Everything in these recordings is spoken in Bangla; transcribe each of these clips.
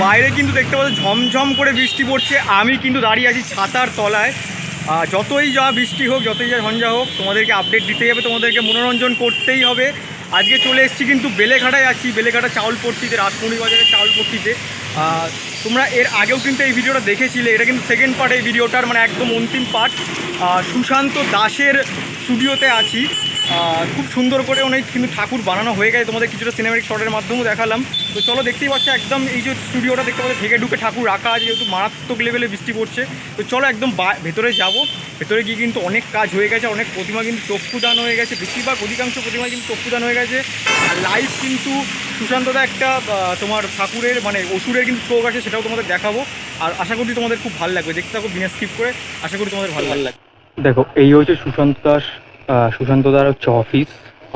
বাইরে কিন্তু দেখতে পাচ্ছ ঝমঝম করে বৃষ্টি পড়ছে, আমি কিন্তু দাঁড়িয়ে আছি ছাতার তলায়। যতই যা বৃষ্টি হোক, যতই যা ঝঞ্ঝা হোক, তোমাদেরকে আপডেট দিতেই হবে, তোমাদেরকে মনোরঞ্জন করতেই হবে। আজকে চলে এসেছি কিন্তু বেলেঘাটায় আছি, বেলেঘাটা চাউলপট্টিতে, রাসমণি বাজারের চাউলপট্টিতে। তোমরা এর আগেও কিন্তু এই ভিডিওটা দেখেছিলে, এটা কিন্তু সেকেন্ড পার্ট এই ভিডিওটার, মানে একদম অন্তিম পার্ট। সুশান্ত দাসের স্টুডিওতে আছি। খুব সুন্দর করে অনেক কিন্তু ঠাকুর বানানো হয়ে গেছে, তোমাদের কিছুটা সিনেমেটিক শটের মাধ্যমেও দেখালাম। তো চলো, দেখতেই পাচ্ছ একদম এই যে স্টুডিওটা দেখতে পাচ্ছ থেকে ঢুকে ঠাকুর রাখা আছে, যেহেতু মারাত্মক লেভেলে বৃষ্টি পড়ছে। তো চলো একদম ভেতরে যাব। ভেতরে গিয়ে কিন্তু অনেক কাজ হয়ে গেছে, অনেক প্রতিমা কিন্তু চক্ষুদান হয়ে গেছে, বেশিরভাগ অধিকাংশ প্রতিমা কিন্তু চক্ষুদান হয়ে গেছে। আর লাইভ কিন্তু সুশান্তদা একটা তোমার ঠাকুরের মানে অসুরের কিন্তু চোখ আছে, সেটাও তোমাদের দেখাবো। আর আশা করি তোমাদের খুব ভালো লাগবে, দেখতে থাকো বিনা স্কিপ করে, আশা করি তোমাদের ভালো লাগবে। দেখো, এই হচ্ছে সুশান্ত দার হচ্ছে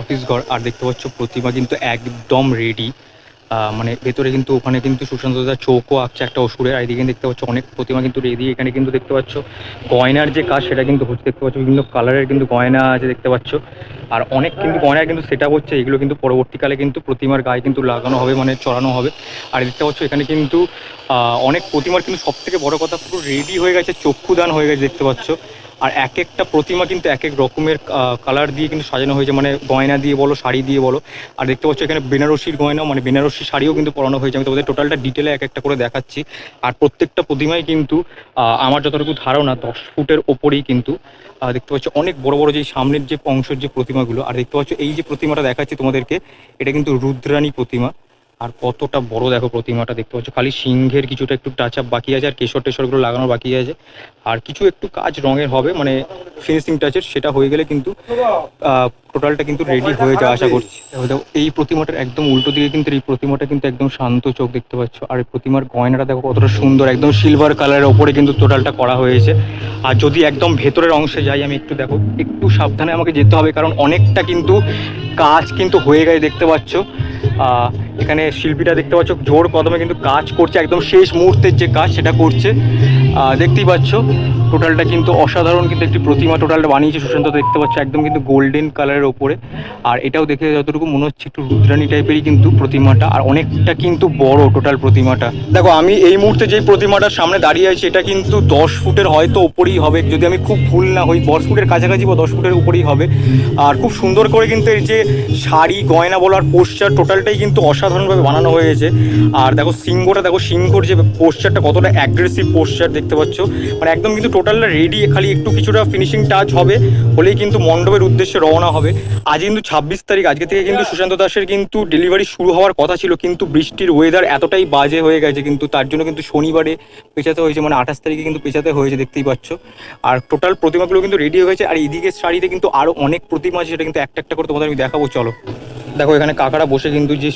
অফিস ঘর। আর দেখতে পাচ্ছ প্রতিমা কিন্তু একদম রেডি, মানে ভেতরে কিন্তু ওখানে কিন্তু সুশান্ত দার চৌকো আঁকছে একটা অসুরের। আর এদিকে দেখতে পাচ্ছ অনেক প্রতিমা কিন্তু রেডি। এখানে কিন্তু দেখতে পাচ্ছ গয়নার যে কাজ সেটা কিন্তু হচ্ছে, দেখতে পাচ্ছ বিভিন্ন কালারের কিন্তু গয়না আছে দেখতে পাচ্ছ। আর অনেক কিন্তু গয়না কিন্তু সেট আপ হচ্ছে, এগুলো কিন্তু পরবর্তীকালে কিন্তু প্রতিমার গায়ে কিন্তু লাগানো হবে, মানে চড়ানো হবে। আর দেখতে পাচ্ছ এখানে কিন্তু অনেক প্রতিমার কিন্তু সব থেকে বড় কথা পুরো রেডি হয়ে গেছে, চক্ষুদান হয়ে গেছে দেখতে পাচ্ছ। আর এক একটা প্রতিমা কিন্তু এক এক রকমের কালার দিয়ে কিন্তু সাজানো হয়েছে, মানে গয়না দিয়ে বলো, শাড়ি দিয়ে বলো। আর দেখতে পাচ্ছ এখানে বেনারসির গয়না, মানে বেনারসি শাড়িও কিন্তু পরানো হয়েছে। আমি তোমাদের টোটালটা ডিটেলে এক একটা করে দেখাচ্ছি। আর প্রত্যেকটা প্রতিমাই কিন্তু আমার যতটুকু ধারণা 10 ফুটের ওপরেই কিন্তু দেখতে পাচ্ছ অনেক বড় বড় যে সামনের যে অংশের যে প্রতিমাগুলো। আর দেখতে পাচ্ছ এই যে প্রতিমাটা দেখাচ্ছি তোমাদেরকে, এটা কিন্তু রুদ্রাণী প্রতিমা। আর কতটা বড় দেখো প্রতিমাটা, দেখতে পাচ্ছ খালি সিংহের কিছুটা একটু টাচ আপ বাকি আছে, আর কেশর টেশরগুলো লাগানো বাকি আছে। আর কিছু একটু কাজ রঙের হবে, মানে ফিনিশিং টাচের, সেটা হয়ে গেলে কিন্তু টোটালটা কিন্তু রেডি হয়ে যাওয়া আশা করছি। দেখো এই প্রতিমাটার একদম উল্টো দিকে কিন্তু এই প্রতিমাটা কিন্তু একদম শান্ত চোখ দেখতে পাচ্ছ। আর এই প্রতিমার গয়নাটা দেখো কতটা সুন্দর, একদম সিলভার কালারের ওপরে কিন্তু টোটালটা করা হয়েছে। আর যদি একদম ভেতরের অংশে যাই আমি, একটু দেখো, একটু সাবধানে আমাকে যেতে হবে, কারণ অনেকটা কিন্তু কাজ কিন্তু হয়ে গেছে দেখতে পাচ্ছ। এখানে শিল্পীটা দেখতে পাচ্ছ জোর কদমে কিন্তু কাজ করছে, একদম শেষ মুহূর্তের যে কাজ সেটা করছে। দেখতেই পাচ্ছ টোটালটা কিন্তু অসাধারণ কিন্তু একটি প্রতিমা টোটালটা বানিয়েছে সুশান্ত, দেখতে পাচ্ছ একদম কিন্তু গোল্ডেন কালারের ওপরে। আর এটাও দেখে যতটুকু মনে হচ্ছে একটু রুদ্রাণী টাইপেরই কিন্তু প্রতিমাটা, আর অনেকটা কিন্তু বড় টোটাল প্রতিমাটা। দেখো আমি এই মুহূর্তে যেই প্রতিমাটার সামনে দাঁড়িয়ে আছি এটা কিন্তু 10 ফুটের হয়তো ওপরেই হবে, যদি আমি খুব ভুল না হই 10 ফুটের কাছাকাছি বা 10 ফুটের উপরেই হবে। আর খুব সুন্দর করে কিন্তু এই যে শাড়ি গয়না বলার পোস্টার টোটালটাই কিন্তু অসাধারণভাবে বানানো হয়েছে। আর দেখো সিংহটা, দেখো সিংহর যে পোস্টারটা কতটা অ্যাগ্রেসিভ পোস্টার দেখতে পাচ্ছ, মানে একদম কিন্তু টোটালটা রেডি, খালি একটু কিছুটা ফিনিশিং টাচ হবে হলেই কিন্তু মণ্ডপের উদ্দেশ্যে রওনা হবে। আজ কিন্তু 26 তারিখ, আজকে থেকে কিন্তু সুশান্ত দাসের কিন্তু ডেলিভারি শুরু হওয়ার কথা ছিল, কিন্তু বৃষ্টির ওয়েদার এতটাই বাজে হয়ে গেছে কিন্তু তার জন্য কিন্তু শনিবারে পেছাতে হয়েছে, মানে 28 তারিখে কিন্তু পেছাতে হয়েছে দেখতেই পাচ্ছ। আর টোটাল প্রতিমাগুলো কিন্তু রেডি হয়ে গেছে। আর এইদিকে শাড়িতে কিন্তু আরও অনেক প্রতিমা আছে, সেটা কিন্তু একটা একটা করে তোমাদের আমি দেখাবো, চলো। দেখো এখানে কাকারা বসে কিন্তু যে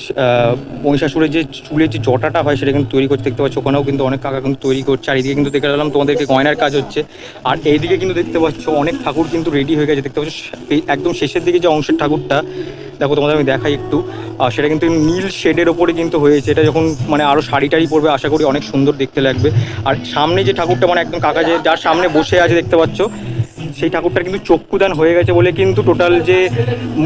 মহিষাসুরের যে চুলের যে জটাটা হয় সেটা কিন্তু তৈরি করতে দেখতে পাচ্ছ, ওখানেও কিন্তু অনেক কাকা কিন্তু তৈরি করছে। আর এইদিকে কিন্তু দেখে গেলাম তোমাদেরকে গয়নার কাজ হচ্ছে। আর এইদিকে কিন্তু দেখতে পাচ্ছ অনেক ঠাকুর কিন্তু রেডি হয়ে গেছে দেখতে পাচ্ছ। একদম শেষের দিকে যে অংশের ঠাকুরটা দেখো তোমাদের আমি দেখাই একটু, সেটা কিন্তু নীল শেডের ওপরে কিন্তু হয়েছে। এটা যখন মানে আরও শাড়ি টাড়ি পরবে আশা করি অনেক সুন্দর দেখতে লাগবে। আর সামনে যে ঠাকুরটা মানে একদম কাকা যে যার সামনে বসে আছে দেখতে পাচ্ছ, সেই ঠাকুরটার কিন্তু চক্ষুদান হয়ে গেছে বলে কিন্তু টোটাল যে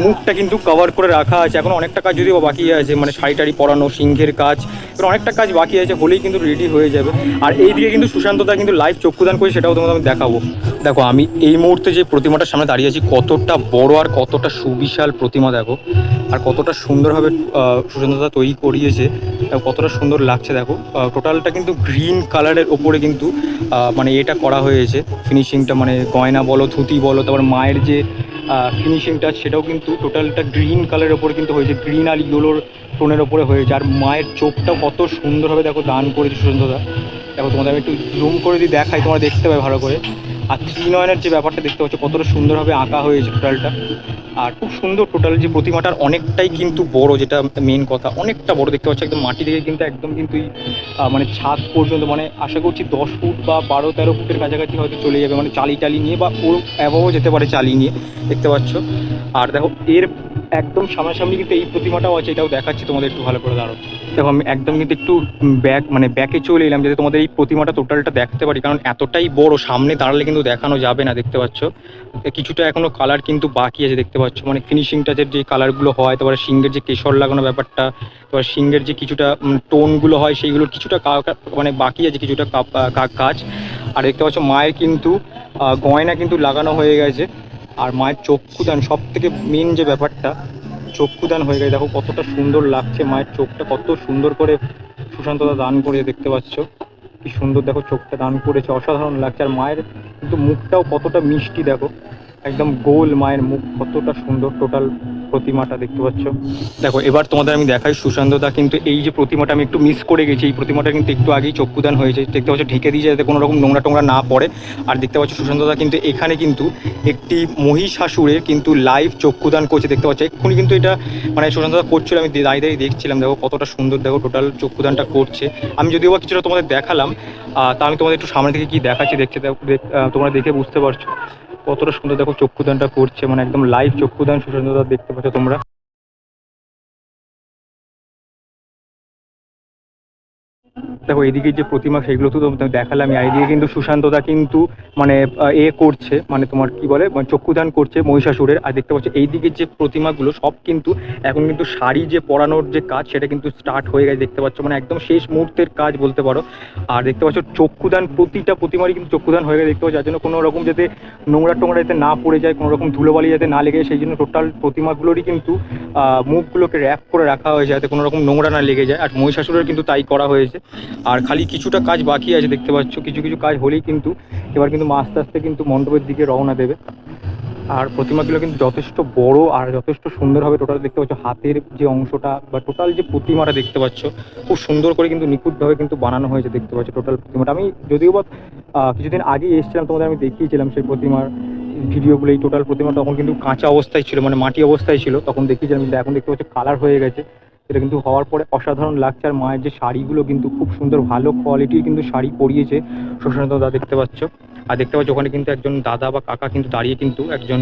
মুখটা কিন্তু কভার করে রাখা আছে। এখন অনেকটা কাজ যদিও বাকি আছে, মানে শাড়ি টাড়ি পরানো, সিংহের কাজ, এখন অনেকটা কাজ বাকি আছে, হলেই কিন্তু রেডি হয়ে যাবে। আর এইদিকে কিন্তু সুশান্তদা কিন্তু লাইভ চক্ষুদান করে, সেটাও তোমাদের আমি দেখাবো। দেখো আমি এই মুহূর্তে যে প্রতিমাটার সামনে দাঁড়িয়ে আছি, কতটা বড় আর কতটা সুবিশাল প্রতিমা দেখো, আর কতটা সুন্দরভাবে সুশান্তদা তৈরি করিয়েছে, কতটা সুন্দর লাগছে দেখো। টোটালটা কিন্তু গ্রিন কালারের ওপরে কিন্তু মানে এটা করা হয়েছে ফিনিশিংটা, মানে গয়না বলো, ধুতি বলো, তারপর মায়ের যে ফিনিশিংটা সেটাও কিন্তু টোটালটা গ্রিন কালারের ওপরে কিন্তু হয়েছে, গ্রিন আর ইয়েলোর টোনের ওপরে হয়েছে। আর মায়ের চোখটাও কত সুন্দরভাবে দেখো দান করেছে সুশান্তদা। দেখো তোমাদের আমি একটু জুম করে দিয়ে দেখাই, তোমরা দেখতে পাবে ভালো করে। আর ত্রিনয়নের যে ব্যাপারটা দেখতে পাচ্ছ কতটা সুন্দরভাবে আঁকা হয়েছে টোটালটা। আর খুব সুন্দর টোটাল যে প্রতিমাটার অনেকটাই কিন্তু বড়, যেটা মেন কথা অনেকটা বড় দেখতে পাচ্ছ, একদম মাটি থেকে কিন্তু একদম কিন্তু মানে ছাদ পর্যন্ত, মানে আশা করছি 10 ফুট বা 12-13 ফুটের কাছাকাছি হয়তো চলে যাবে, মানে চালি টালি নিয়ে বা ওর অ্যাভাবও যেতে পারে চালি নিয়ে দেখতে পাচ্ছ। আর দেখো এর একদম সামনাসামনি কিন্তু এই প্রতিমাটাও আছে, এটাও দেখাচ্ছি তোমাদের, একটু ভালো করে দাঁড়াও। দেখো আমি একদম কিন্তু একটু ব্যাকে চলে এলাম যাতে তোমাদের এই প্রতিমাটা টোটালটা দেখতে পারি, কারণ এতটাই বড় সামনে দাঁড়ালে কিন্তু দেখানো যাবে না। দেখতে পাচ্ছ কিছুটা এখনো কালার কিন্তু বাকি আছে, দেখতে পাচ্ছ মানে ফিনিশিং টাচের যে কালারগুলো হয়, তারপরে সিংহের যে কেশর লাগানো ব্যাপারটা, তারপর সিংহের যে কিছুটা টোনগুলো হয় সেইগুলোর কিছুটা মানে বাকি আছে, কিছুটা কাজ। আর দেখতে পাচ্ছ মায়ের কিন্তু গয়না কিন্তু লাগানো হয়ে গেছে। আর মায়ের চক্ষুদান, সব থেকে মেন যে ব্যাপারটা, চক্ষুদান হয়ে গেছে। দেখো কতটা সুন্দর লাগছে, মায়ের চোখটা কত সুন্দর করে সুশান্তদা দান করে, দেখতে পাচ্ছ কি সুন্দর দেখো চোখটা দান করেছে, অসাধারণ লাগছে। আর মায়ের কিন্তু মুখটাও কতটা মিষ্টি, দেখো একদম গোল মায়ের মুখ, কতটা সুন্দর টোটাল প্রতিমাটা, দেখতে পাচ্ছ। দেখো এবার তোমাদের আমি দেখাই সুশান্তদা কিন্তু এই যে প্রতিমাটা আমি একটু মিস করে গেছি, এই প্রতিমাটা কিন্তু একটু আগেই চক্ষুদান হয়েছে, দেখতে পাচ্ছ ঢেকে দিয়েছে যাতে কোনো রকম নোংরা টোংরা না পড়ে। আর দেখতে পাচ্ছ সুশান্তদা কিন্তু এখানে কিন্তু একটি মহিষাসুরের কিন্তু লাইভ চক্ষুদান করছে, দেখতে পাচ্ছ এক্ষুনি কিন্তু এটা মানে সুশান্তদা করছিল, আমি দাঁড়িয়ে দাঁড়িয়ে দেখছিলাম। দেখো কতটা সুন্দর, দেখো টোটাল চক্ষুদানটা করছে। আমি যদিও বা কিছুটা তোমাদের দেখালাম, তা আমি তোমাদের একটু সামনে থেকে কি দেখাচ্ছি দেখতে, তোমরা দেখে বুঝতে পারছো কতটা সুন্দর দেখো চক্ষুদানটা করছে, মানে একদম লাইভ চক্ষুদান সুশান্তদা, দেখতে পাচ্ছ তোমরা। দেখো এইদিকে যে প্রতিমা সেগুলো তো তোমাকে দেখালাম, এইদিকে কিন্তু সুশান্তদা কিন্তু মানে করছে, মানে তোমার কি বলে মানে চক্ষুদান করছে মহিষাসুরের। আর দেখতে পাচ্ছ এইদিকে যে প্রতিমাগুলো সব কিন্তু এখন কিন্তু শাড়ি যে পরানোর যে কাজ সেটা কিন্তু স্টার্ট হয়ে গেছে, দেখতে পাচ্ছ মানে একদম শেষ মুহূর্তের কাজ বলতে পারো। আর দেখতে পাচ্ছ চক্ষুদান প্রতিটা প্রতিমারই কিন্তু চক্ষুদান হয়ে গেছে, দেখতে পাচ্ছ, যার জন্য কোনো রকম যাতে নোংরা টোংরা যাতে না পড়ে যায়, কোনো রকম ধুলোবালি যাতে না লেগে যায়, সেই জন্য টোটাল প্রতিমাগুলোরই কিন্তু মুখগুলোকে র্যাপ করে রাখা হয়েছে যাতে কোনো রকম নোংরা না লেগে যায়। আর মহিষাসুরের কিন্তু তাই করা হয়েছে। আর খালি কিছুটা কাজ বাকি আছে, দেখতে পাচ্ছ কিছু কিছু কাজ হলেই কিন্তু এবার কিন্তু আস্তে আস্তে কিন্তু মণ্ডপের দিকে রওনা দেবে। আর প্রতিমাগুলো কিন্তু যথেষ্ট বড় আর যথেষ্ট সুন্দর হবে। টোটাল দেখতে পাচ্ছ হাতের যে অংশটা বা টোটাল যে প্রতিমাটা দেখতে পাচ্ছ খুব সুন্দর করে কিন্তু নিখুঁতভাবে কিন্তু বানানো হয়েছে, দেখতে পাচ্ছ টোটাল প্রতিমাটা। আমি যদিও বা কিছুদিন আগেই এসেছিলাম, তোমাদের আমি দেখিয়েছিলাম সেই প্রতিমার ভিডিওগুলো। এই টোটাল প্রতিমা তখন কিন্তু কাঁচা অবস্থায় ছিল, মানে মাটি অবস্থায় ছিল, তখন দেখিয়েছিলাম, কিন্তু এখন দেখতে পাচ্ছ কালার হয়ে গেছে। এটা কিন্তু হওয়ার পরে অসাধারণ লাগছে। আর মায়ের যে শাড়িগুলো কিন্তু খুব সুন্দর ভালো কোয়ালিটির কিন্তু শাড়ি পরিয়েছে সুশান্তদা, দেখতে পাচ্ছ। আর দেখতে পাচ্ছ ওখানে কিন্তু একজন দাদা বা কাকা কিন্তু দাঁড়িয়ে কিন্তু একজন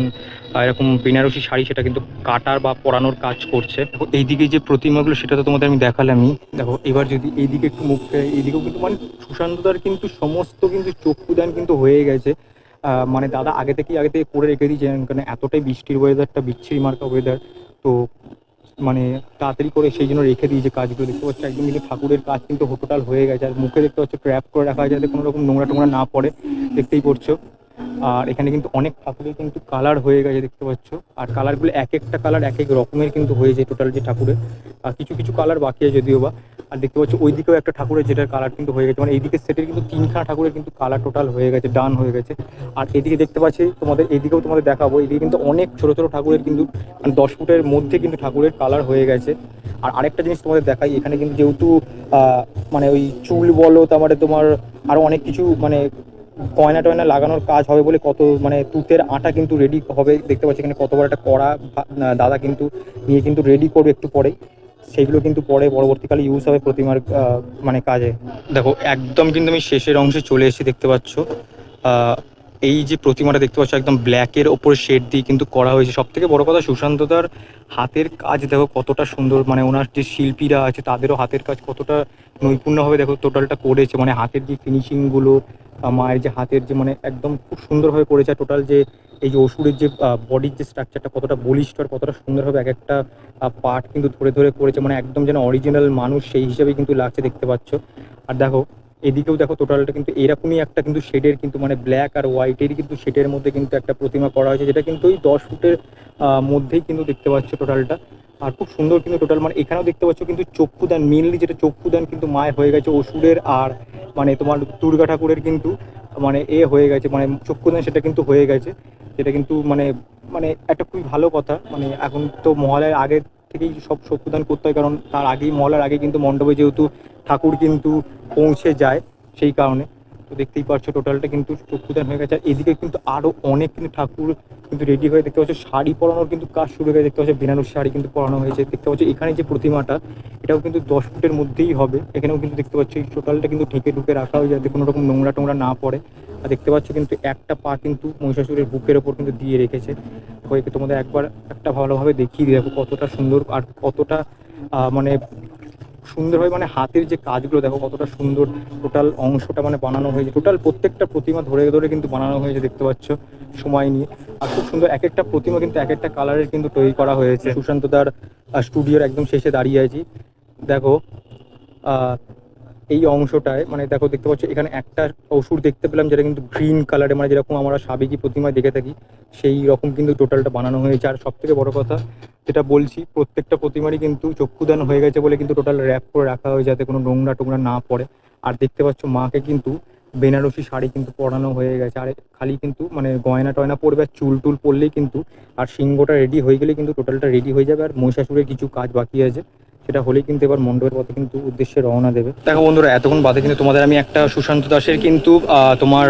এরকম বেনারসি শাড়ি সেটা কিন্তু কাটার বা পরানোর কাজ করছে। দেখো এইদিকে যে প্রতিমাগুলো সেটা তো তোমাদের আমি দেখালামই। দেখো এবার যদি এইদিকে একটু মুখ, এইদিকেও কিন্তু মানে সুশান্তদার কিন্তু সমস্ত কিন্তু চক্ষুদান কিন্তু হয়ে গেছে। মানে দাদা আগে থেকে করে রেখে দিয়েছে, কারণ এতটাই বৃষ্টির ওয়েদারটা, বিচ্ছিরি মার্কা ওয়েদার, তো মানে তাড়াতাড়ি করে সেই জন্য রেখে দিয়েছে কাজগুলো। দেখতে পাচ্ছ একদম কিন্তু ঠাকুরের কাজ কিন্তু টোটাল হয়ে গেছে। আর মুখে দেখতে পাচ্ছ ট্র্যাপ করে রাখা হয় যাতে কোনো রকম নোংরা টোংরা না পড়ে, দেখতেই পড়ছো। আর এখানে কিন্তু অনেক ঠাকুরের কিন্তু কালার হয়ে গেছে, দেখতে পাচ্ছ। আর কালারগুলো এক একটা কালার এক এক রকমের কিন্তু হয়েছে টোটাল যে ঠাকুরের। আর কিছু কিছু কালার বাকি আছে যদিও বা। আর দেখতে পাচ্ছ ওইদিকেও একটা ঠাকুরের যেটার কালার কিন্তু হয়ে গেছে, মানে এইদিকে সেটের কিন্তু তিনখানা ঠাকুরের কিন্তু কালার টোটাল হয়ে গেছে, ডান হয়ে গেছে। আর এদিকে দেখতে পাচ্ছি তোমাদের, এদিকেও তোমাদের দেখাবো, এদিকে কিন্তু অনেক ছোট ছোট ঠাকুরের কিন্তু মানে 10 ফুটের মধ্যে কিন্তু ঠাকুরের কালার হয়ে গেছে। আর আরেকটা জিনিস তোমাদের দেখাই, এখানে কিন্তু যেহেতু মানে ওই চুল বলো, তারপরে তোমার আরও অনেক কিছু মানে গয়না টয়না লাগানোর কাজ হবে বলে কত মানে তুতের আটা কিন্তু রেডি হবে, দেখতে পাচ্ছি এখানে কত বড় একটা কড়া দাদা কিন্তু নিয়ে কিন্তু রেডি করবে একটু পরেই। সেইগুলো কিন্তু পরে পরবর্তীকালে ইউজ হবে প্রতিমার মানে কাজে। দেখো একদম কিন্তু আমি শেষের অংশে চলে এসেছি, দেখতে পাচ্ছ এই যে প্রতিমাটা দেখতে পাচ্ছ একদম ব্ল্যাকের ওপরে শেড দিয়ে কিন্তু করা হয়েছে। সব থেকে বড় কথা সুশান্তদার হাতের কাজ দেখো কতটা সুন্দর, মানে ওনার যে শিল্পীরা আছে তাদেরও হাতের কাজ কতটা নৈপুণ্যভাবে দেখো টোটালটা করেছে, মানে হাতের যে ফিনিশিংগুলো, মায়ের যে হাতের যে মানে একদম খুব সুন্দরভাবে করেছে। টোটাল যে এই যে অসুরের যে বডির যে স্ট্রাকচারটা কতটা বলিষ্ঠ আর কতটা সুন্দরভাবে এক একটা পার্ট কিন্তু ধরে ধরে করেছে, মানে একদম যেন অরিজিনাল মানুষ সেই হিসেবে কিন্তু লাগছে, দেখতে পাচ্ছ। আর দেখো এদিকেও দেখো টোটালটা কিন্তু এরকমই একটা কিন্তু শেডের কিন্তু মানে ব্ল্যাক আর হোয়াইটের কিন্তু শেডের মধ্যে কিন্তু একটা প্রতিমা করা হয়েছে, যেটা কিন্তু ওই 10 ফুটের মধ্যেই কিন্তু দেখতে পাচ্ছ টোটালটা। আর খুব সুন্দর কিন্তু টোটাল, মানে এখানেও দেখতে পাচ্ছ কিন্তু চক্ষুদান, মেনলি যেটা চক্ষুদান কিন্তু মায়ের হয়ে গেছে অসুরের, আর মানে তোমার দুর্গা ঠাকুরের কিন্তু মানে হয়ে গেছে, মানে চক্ষুদান সেটা কিন্তু হয়ে গেছে, যেটা কিন্তু মানে মানে একটা খুবই ভালো কথা। মানে এখন তো মহালয়ার আগে থেকেই সব চক্ষুদান করতে হয়, কারণ তার আগেই মহালয়ার আগে কিন্তু মণ্ডপে যেহেতু ঠাকুর কিন্তু পৌঁছে যায়, সেই কারণে তো দেখতেই পাচ্ছ টোটালটা কিন্তু চক্ষুদান হয়ে গেছে। আর এদিকে কিন্তু আরও অনেক কিন্তু ঠাকুর কিন্তু রেডি হয়ে, দেখতে পাচ্ছ শাড়ি পরানোর কিন্তু কাজ শুরু হয়ে গেছে, দেখতে পাচ্ছ বেনারসি শাড়ি কিন্তু পরানো হয়েছে। দেখতে পাচ্ছ এখানে যে প্রতিমাটা এটাও কিন্তু 10 ফুটের মধ্যেই হবে, এখানেও কিন্তু দেখতে পাচ্ছ এই টোটালটা কিন্তু ঢেকে ঢুকে রাখা হয় যাতে কোনো রকম নোংরা টোংরা না পড়ে। আর দেখতে পাচ্ছ কিন্তু একটা পা কিন্তু মহিষাসুরের বুকের ওপর কিন্তু দিয়ে রেখেছে। হয়েছে তোমাদের একবার একটা ভালোভাবে দেখিয়ে দিয়ে দেখো কতটা সুন্দর আর কতটা মানে সুন্দরভাবে, মানে হাতের যে কাজগুলো দেখো কতটা সুন্দর টোটাল অংশটা মানে বানানো হয়েছে। টোটাল প্রত্যেকটা প্রতিমা ধরে ধরে কিন্তু বানানো হয়েছে দেখতে পাচ্ছ সময় নিয়ে। আর খুব সুন্দর এক একটা প্রতিমা কিন্তু এক একটা কালারের কিন্তু তৈরি করা হয়েছে। সুশান্ত দার স্টুডিওর একদম শেষে দাঁড়িয়ে আছি। দেখো এই অংশটায় মানে দেখো দেখতে পাচ্ছ এখানে একটা অসুর দেখতে পেলাম যেটা কিন্তু গ্রিন কালারে, মানে যেরকম আমরা সাবেকি প্রতিমায় দেখে থাকি সেই রকম কিন্তু টোটালটা বানানো হয়েছে। আর সব থেকে বড় কথা যেটা বলছি, প্রত্যেকটা প্রতিমারই কিন্তু চক্ষুদান হয়ে গেছে বলে কিন্তু টোটাল র্যাপ করে রাখা হয় যাতে কোনো নোংরা টোংরা না পড়ে। আর দেখতে পাচ্ছ মাকে কিন্তু বেনারসি শাড়ি কিন্তু পরানো হয়ে গেছে। আর খালি কিন্তু মানে গয়না টয়না পরবে আর চুল টুল পরলেই কিন্তু, আর সিংহটা রেডি হয়ে গেলে কিন্তু টোটালটা রেডি হয়ে যাবে। আর মহিষাসুরের কিছু কাজ বাকি আছে, সেটা হলেই কিন্তু এবার মণ্ডপের পথে কিন্তু উদ্দেশ্যে রওনা দেবে। দেখো বন্ধুরা, এতক্ষণ বাদে কিন্তু তোমাদের আমি একটা সুশান্ত দাসের কিন্তু তোমার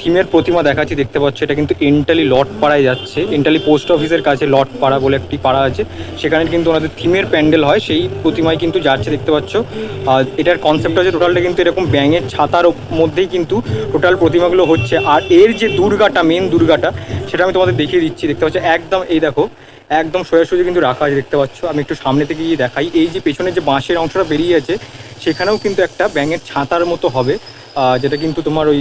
থিমের প্রতিমা দেখাচ্ছি। দেখতে পাচ্ছ এটা কিন্তু এন্টালি লট পাড়ায় যাচ্ছে। এন্টালি পোস্ট অফিসের কাছে লট পাড়া বলে একটি পাড়া আছে, সেখানে কিন্তু ওনাদের থিমের প্যান্ডেল হয়, সেই প্রতিমায় কিন্তু যাচ্ছে দেখতে পাচ্ছ। এটার কনসেপ্ট হচ্ছে টোটালটা কিন্তু এরকম ব্যাঙের ছাতার মধ্যেই কিন্তু টোটাল প্রতিমাগুলো হচ্ছে। আর এর যে দুর্গাটা, মেন দুর্গাটা, সেটা আমি তোমাদের দেখিয়ে দিচ্ছি। দেখতে পাচ্ছ একদম এই দেখো একদম সোজাসুজি কিন্তু রাখা আছে দেখতে পাচ্ছ। আমি একটু সামনে থেকে গিয়ে দেখাই, এই যে পেছনে যে বাঁশের অংশটা বেরিয়ে আছে সেখানেও কিন্তু একটা ব্যাঙের ছাতার মতো হবে, যেটা কিন্তু তোমার ওই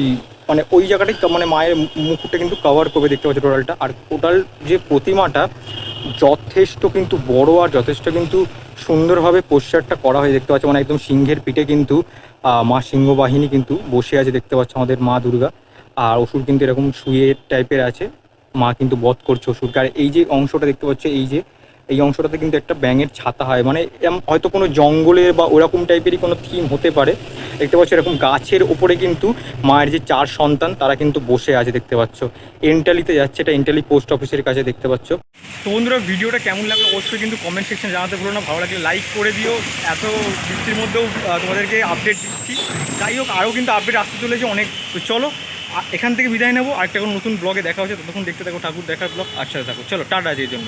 মানে ওই জায়গাটাই মানে মায়ের মুখটা কিন্তু কভার করবে দেখতে পাচ্ছ টোটালটা। আর টোটাল যে প্রতিমাটা যথেষ্ট কিন্তু বড় আর যথেষ্ট কিন্তু সুন্দরভাবে পোস্টারটা করা হয় দেখতে পাচ্ছ। মানে একদম সিংহের পিঠে কিন্তু মা সিংহবাহিনী কিন্তু বসে আছে দেখতে পাচ্ছ আমাদের মা দুর্গা। আর অসুর কিন্তু এরকম শুয়ে টাইপের আছে, মা কিন্তু বধ করছে অসুরকে। আর এই যে অংশটা দেখতে পাচ্ছ এই অংশটাতে কিন্তু একটা ব্যাঙের ছাতা হয়, মানে হয়তো কোনো জঙ্গলের বা ওরকম টাইপেরই কোনো থিম হতে পারে। দেখতে পাচ্ছ এরকম গাছের ওপরে কিন্তু মায়ের যে 4 সন্তান তারা কিন্তু বসে আছে দেখতে পাচ্ছ। এন্টালিতে যাচ্ছে, এটা এন্টালি পোস্ট অফিসের কাছে দেখতে পাচ্ছ। তো বন্ধুরা, ভিডিওটা কেমন লাগলো অবশ্যই কিন্তু কমেন্ট সেকশনে জানাতে ভুলো না। ভালো লাগলে লাইক করে দিও। এত বৃষ্টির মধ্যেও তোমাদেরকে আপডেট দিচ্ছি। যাই হোক, আরও কিন্তু আপডেট আসতে চলেছে অনেক। তো চলো এখান থেকে বিদায় নেবো, আরেকটা কোনো নতুন ব্লগে দেখা হচ্ছে। ততক্ষণ দেখতে থাকো ঠাকুর দেখার ব্লগ। আচ্ছা থাকো, চলো টাটা আজকের জন্য।